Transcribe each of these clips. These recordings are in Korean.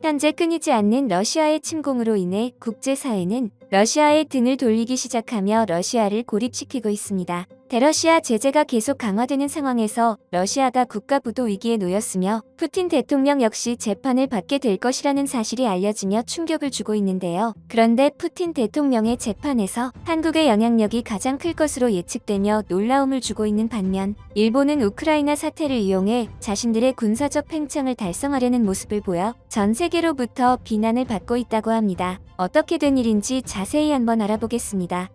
현재 끊이지 않는 러시아의 침공으로 인해 국제사회는 러시아의 등을 돌리기 시작하며 러시아를 고립시키고 있습니다. 대러시아 제재가 계속 강화되는 상황에서 러시아가 국가부도 위기에 놓였으며 푸틴 대통령 역시 재판을 받게 될 것이라는 사실이 알려지며 충격을 주고 있는데요. 그런데 푸틴 대통령의 재판에서 한국의 영향력이 가장 클 것으로 예측되며 놀라움을 주고 있는 반면 일본은 우크라이나 사태를 이용해 자신들의 군사적 팽창을 달성하려는 모습을 보여 전 세계로부터 비난을 받고 있다고 합니다. 어떻게 된 일인지 자세히 한번 알아보겠습니다.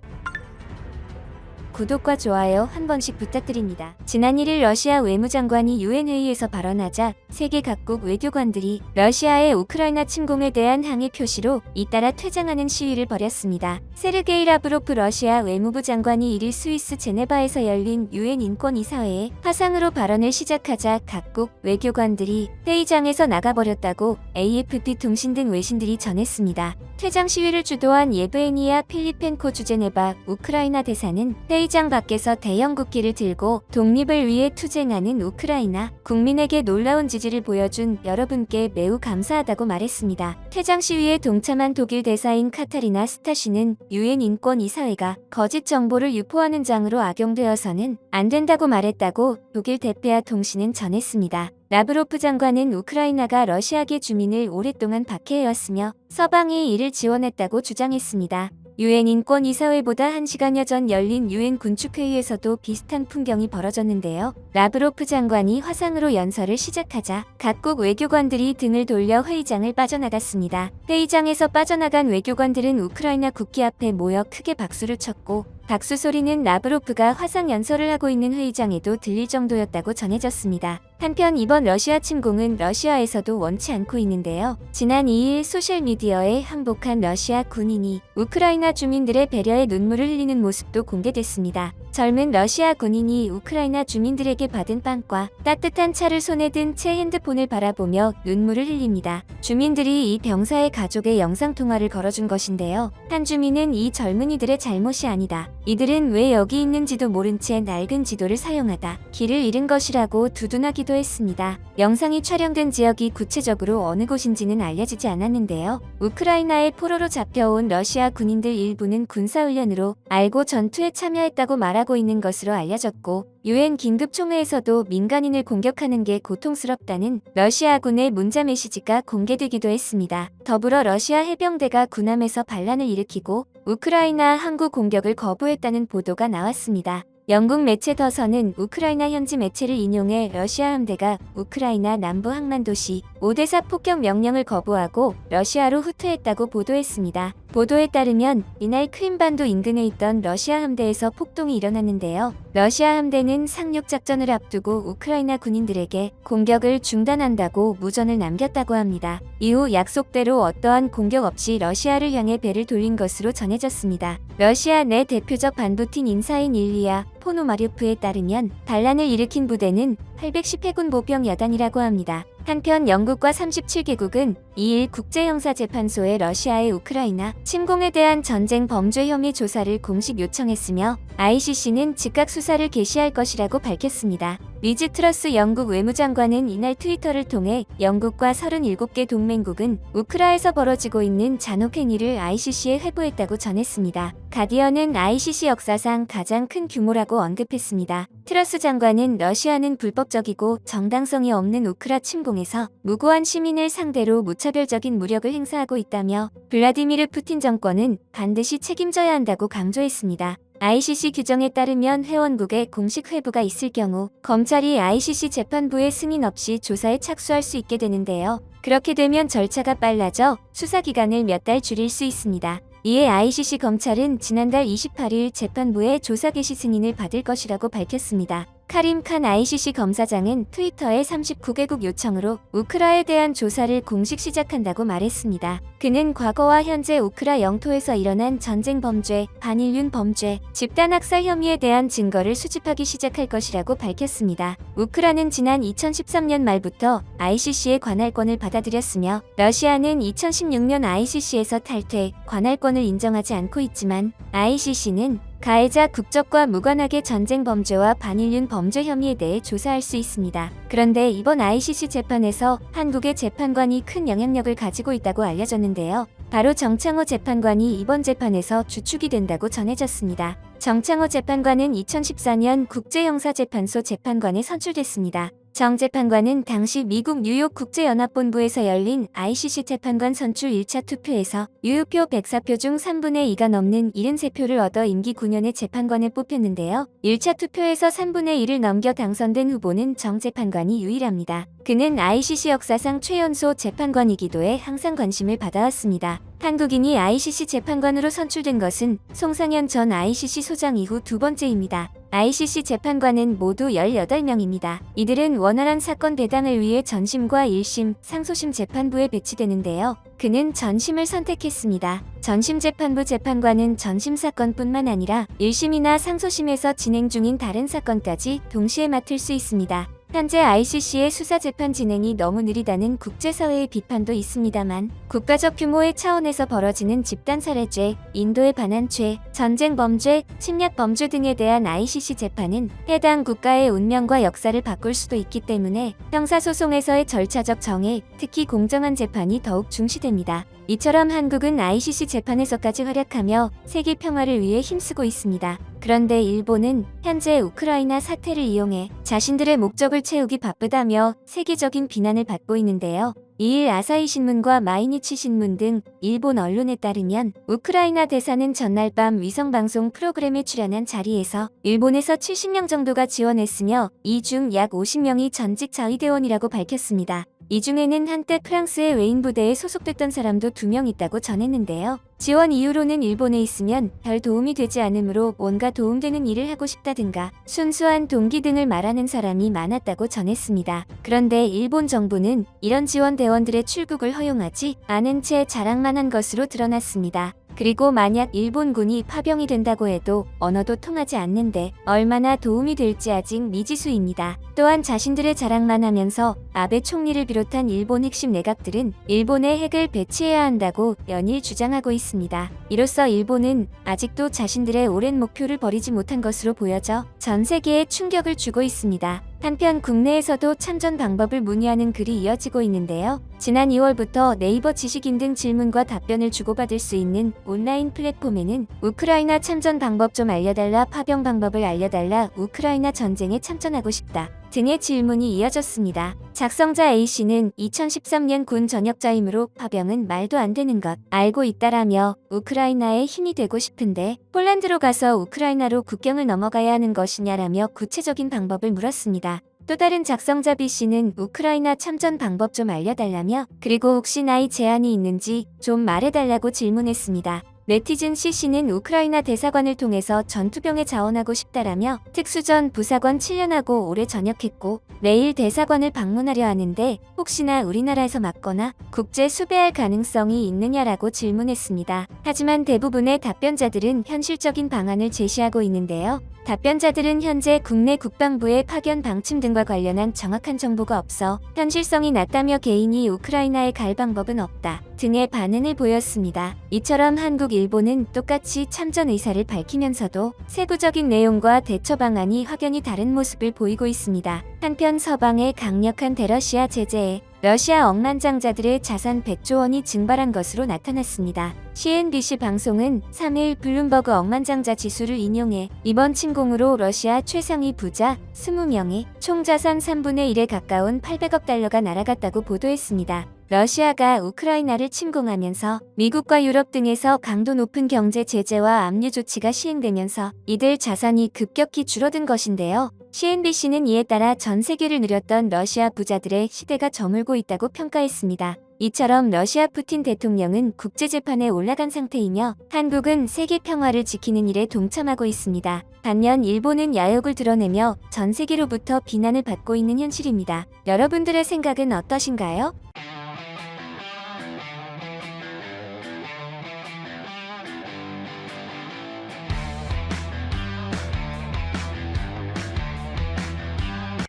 구독과 좋아요 한 번씩 부탁드립니다. 지난 1일 러시아 외무장관이 유엔 회의에서 발언하자 세계 각국 외교관들이 러시아의 우크라이나 침공에 대한 항의 표시로 잇따라 퇴장하는 시위를 벌였습니다. 세르게이 라브로프 러시아 외무부 장관이 1일 스위스 제네바에서 열린 유엔 인권이사회에 화상으로 발언을 시작하자 각국 외교관들이 회의장에서 나가버렸다고 AFP 통신 등 외신들이 전했습니다. 퇴장 시위를 주도한 예브에니아 필리펜코 주제네바 우크라이나 대사는 회의장 밖에서 대형 국기를 들고 독립을 위해 투쟁하는 우크라이나 국민에게 놀라운 지지를 보여준 여러분께 매우 감사하다고 말했습니다. 퇴장 시위에 동참한 독일 대사인 카타리나 스타시는 유엔 인권이사회가 거짓 정보를 유포하는 장으로 악용되어서는 안 된다고 말했다고 독일 대페아 통신은 전했습니다. 라브로프 장관은 우크라이나가 러시아계 주민을 오랫동안 박해해왔으며 서방이 이를 지원했다고 주장했습니다. 유엔 인권이사회보다 1시간여 전 열린 유엔 군축회의에서도 비슷한 풍경이 벌어졌는데요. 라브로프 장관이 화상으로 연설을 시작하자 각국 외교관들이 등을 돌려 회의장을 빠져나갔습니다. 회의장에서 빠져나간 외교관들은 우크라이나 국기 앞에 모여 크게 박수를 쳤고 박수 소리는 라브로프가 화상 연설을 하고 있는 회의장에도 들릴 정도였다고 전해졌습니다. 한편 이번 러시아 침공은 러시아에서도 원치 않고 있는데요. 지난 2일 소셜미디어에 항복한 러시아 군인이 우크라이나 주민들의 배려에 눈물을 흘리는 모습도 공개됐습니다. 젊은 러시아 군인이 우크라이나 주민들에게 받은 빵과 따뜻한 차를 손에 든 채 핸드폰을 바라보며 눈물을 흘립니다. 주민들이 이 병사의 가족의 영상통화를 걸어준 것인데요. 한 주민은 이 젊은이들의 잘못이 아니다. 이들은 왜 여기 있는지도 모른 채 낡은 지도를 사용하다 길을 잃은 것이라고 두둔하기도 했습니다. 영상이 촬영된 지역이 구체적으로 어느 곳인지는 알려지지 않았는데요. 우크라이나의 포로로 잡혀온 러시아 군인들 일부는 군사훈련으로 알고 전투에 참여했다고 말하고 있는 것으로 알려졌고 유엔 긴급총회에서도 민간인을 공격하는 게 고통스럽다는 러시아군의 문자 메시지가 공개되기도 했습니다. 더불어 러시아 해병대가 군함에서 반란을 일으키고 우크라이나 항구 공격을 거부했다는 보도가 나왔습니다. 영국 매체 더선은 우크라이나 현지 매체를 인용해 러시아 함대가 우크라이나 남부 항만도시 오데사 폭격 명령을 거부하고 러시아로 후퇴했다고 보도했습니다. 보도에 따르면 이날 크림반도 인근에 있던 러시아 함대에서 폭동이 일어났는데요. 러시아 함대는 상륙 작전을 앞두고 우크라이나 군인들에게 공격을 중단한다고 무전을 남겼다고 합니다. 이후 약속대로 어떠한 공격 없이 러시아를 향해 배를 돌린 것으로 전해졌습니다. 러시아 내 대표적 반부틴 인사인 일리아 포노마리오프에 따르면 반란을 일으킨 부대는 810 해군 보병 여단이라고 합니다. 한편 영국과 37개국은 2일 국제형사재판소에 러시아의 우크라이나 침공에 대한 전쟁 범죄 혐의 조사를 공식 요청했으며 ICC는 즉각 수사를 개시할 것이라고 밝혔습니다. 리즈 트러스 영국 외무장관은 이날 트위터를 통해 영국과 37개 동맹국은 우크라에서 벌어지고 있는 잔혹행위를 ICC에 회부했다고 전했습니다. 가디언은 ICC 역사상 가장 큰 규모라고 언급했습니다. 트러스 장관은 러시아는 불법적이고 정당성이 없는 우크라 침공에서 무고한 시민을 상대로 무차별적인 무력을 행사하고 있다며 블라디미르 푸틴 정권은 반드시 책임져야 한다고 강조했습니다. ICC 규정에 따르면 회원국에 공식 회부가 있을 경우 검찰이 ICC 재판부의 승인 없이 조사에 착수할 수 있게 되는데요. 그렇게 되면 절차가 빨라져 수사 기간을 몇 달 줄일 수 있습니다. 이에 ICC 검찰은 지난달 28일 재판부의 조사 개시 승인을 받을 것이라고 밝혔습니다. 카림 칸 ICC 검사장은 트위터에 39개국 요청으로 우크라에 대한 조사를 공식 시작한다고 말했습니다. 그는 과거와 현재 우크라 영토에서 일어난 전쟁 범죄, 반인륜 범죄, 집단 학살 혐의에 대한 증거를 수집하기 시작할 것이라고 밝혔습니다. 우크라는 지난 2013년 말부터 ICC의 관할권을 받아들였으며 러시아는 2016년 ICC에서 탈퇴, 관할권을 인정하지 않고 있지만 ICC는 가해자 국적과 무관하게 전쟁 범죄와 반인륜 범죄 혐의에 대해 조사할 수 있습니다. 그런데 이번 ICC 재판에서 한국의 재판관이 큰 영향력을 가지고 있다고 알려졌는데요. 바로 정창호 재판관이 이번 재판에서 주축이 된다고 전해졌습니다. 정창호 재판관은 2014년 국제형사재판소 재판관에 선출됐습니다. 정 재판관은 당시 미국 뉴욕 국제연합본부에서 열린 ICC 재판관 선출 1차 투표에서 유효표 104표 중 3분의 2가 넘는 73표를 얻어 임기 9년의 재판관을 뽑혔는데요. 1차 투표에서 3분의 1을 넘겨 당선된 후보는 정 재판관이 유일합니다. 그는 ICC 역사상 최연소 재판관이기도 해 항상 관심을 받아왔습니다. 한국인이 ICC 재판관으로 선출된 것은 송상현 전 ICC 소장 이후 두 번째입니다. ICC 재판관은 모두 18명입니다. 이들은 원활한 사건 배당을 위해 전심과 1심, 상소심 재판부에 배치되는데요. 그는 전심을 선택했습니다. 전심재판부 재판관은 전심 사건뿐만 아니라 1심이나 상소심에서 진행 중인 다른 사건까지 동시에 맡을 수 있습니다. 현재 ICC의 수사재판 진행이 너무 느리다는 국제사회의 비판도 있습니다만 국가적 규모의 차원에서 벌어지는 집단살해죄, 인도에 반한 죄, 전쟁 범죄, 침략 범죄 등에 대한 ICC 재판은 해당 국가의 운명과 역사를 바꿀 수도 있기 때문에 형사소송에서의 절차적 정의, 특히 공정한 재판이 더욱 중시됩니다. 이처럼 한국은 ICC 재판에서까지 활약하며 세계 평화를 위해 힘쓰고 있습니다. 그런데 일본은 현재 우크라이나 사태를 이용해 자신들의 목적을 채우기 바쁘다며 세계적인 비난을 받고 있는데요. 이일 아사히 신문과 마이니치 신문 등 일본 언론에 따르면 우크라이나 대사는 전날 밤 위성방송 프로그램에 출연한 자리에서 일본에서 70명 정도가 지원했으며 이 중 약 50명이 전직 자위대원이라고 밝혔습니다. 이 중에는 한때 프랑스의 웨인 부대에 소속됐던 사람도 2명 있다고 전했는데요. 지원 이유로는 일본에 있으면 별 도움이 되지 않으므로 뭔가 도움되는 일을 하고 싶다든가 순수한 동기 등을 말하는 사람이 많았다고 전했습니다. 그런데 일본 정부는 이런 지원 대원들의 출국을 허용하지 않은 채 자랑만 한 것으로 드러났습니다. 그리고 만약 일본군이 파병이 된다고 해도 언어도 통하지 않는데 얼마나 도움이 될지 아직 미지수입니다. 또한 자신들의 자랑만 하면서 아베 총리를 비롯한 일본 핵심 내각들은 일본에 핵을 배치해야 한다고 연일 주장하고 있습니다. 이로써 일본은 아직도 자신들의 오랜 목표를 버리지 못한 것으로 보여져 전 세계에 충격을 주고 있습니다. 한편 국내에서도 참전 방법을 문의하는 글이 이어지고 있는데요. 지난 2월부터 네이버 지식인 등 질문과 답변을 주고받을 수 있는 온라인 플랫폼에는 우크라이나 참전 방법 좀 알려달라, 파병 방법을 알려달라, 우크라이나 전쟁에 참전하고 싶다 등의 질문이 이어졌습니다. 작성자 A씨는 2013년 군 전역자이므로 파병은 말도 안 되는 것 알고 있다라며 우크라이나에 힘이 되고 싶은데 폴란드로 가서 우크라이나로 국경을 넘어가야 하는 것이냐라며 구체적인 방법을 물었습니다. 또 다른 작성자 B씨는 우크라이나 참전 방법 좀 알려달라며 그리고 혹시 나이 제한이 있는지 좀 말해달라고 질문했습니다. 네티즌 C씨는 우크라이나 대사관을 통해서 전투병에 자원하고 싶다라며 특수전 부사관 7년하고 올해 전역했고 내일 대사관을 방문하려 하는데 혹시나 우리나라에서 맞거나 국제 수배할 가능성이 있느냐라고 질문했습니다. 하지만 대부분의 답변자들은 현실적인 방안을 제시하고 있는데요. 답변자들은 현재 국내 국방부의 파견 방침 등과 관련한 정확한 정보가 없어 현실성이 낮다며 개인이 우크라이나에 갈 방법은 없다 등의 반응을 보였습니다. 이처럼 한국, 일본은 똑같이 참전 의사를 밝히면서도 세부적인 내용과 대처 방안이 확연히 다른 모습을 보이고 있습니다. 한편 서방의 강력한 대러시아 제재에 러시아 억만장자들의 자산 100조 원이 증발한 것으로 나타났습니다. CNBC 방송은 3일 블룸버그 억만장자 지수를 인용해 이번 침공으로 러시아 최상위 부자 20명의 총 자산 3분의 1에 가까운 800억 달러가 날아갔다고 보도했습니다. 러시아가 우크라이나를 침공하면서 미국과 유럽 등에서 강도 높은 경제 제재와 압류 조치가 시행되면서 이들 자산이 급격히 줄어든 것인데요. CNBC는 이에 따라 전 세계를 누렸던 러시아 부자들의 시대가 저물고 있다고 평가했습니다. 이처럼 러시아 푸틴 대통령은 국제재판에 올라간 상태이며 한국은 세계 평화를 지키는 일에 동참하고 있습니다. 반면 일본은 야욕을 드러내며 전 세계로부터 비난을 받고 있는 현실입니다. 여러분들의 생각은 어떠신가요?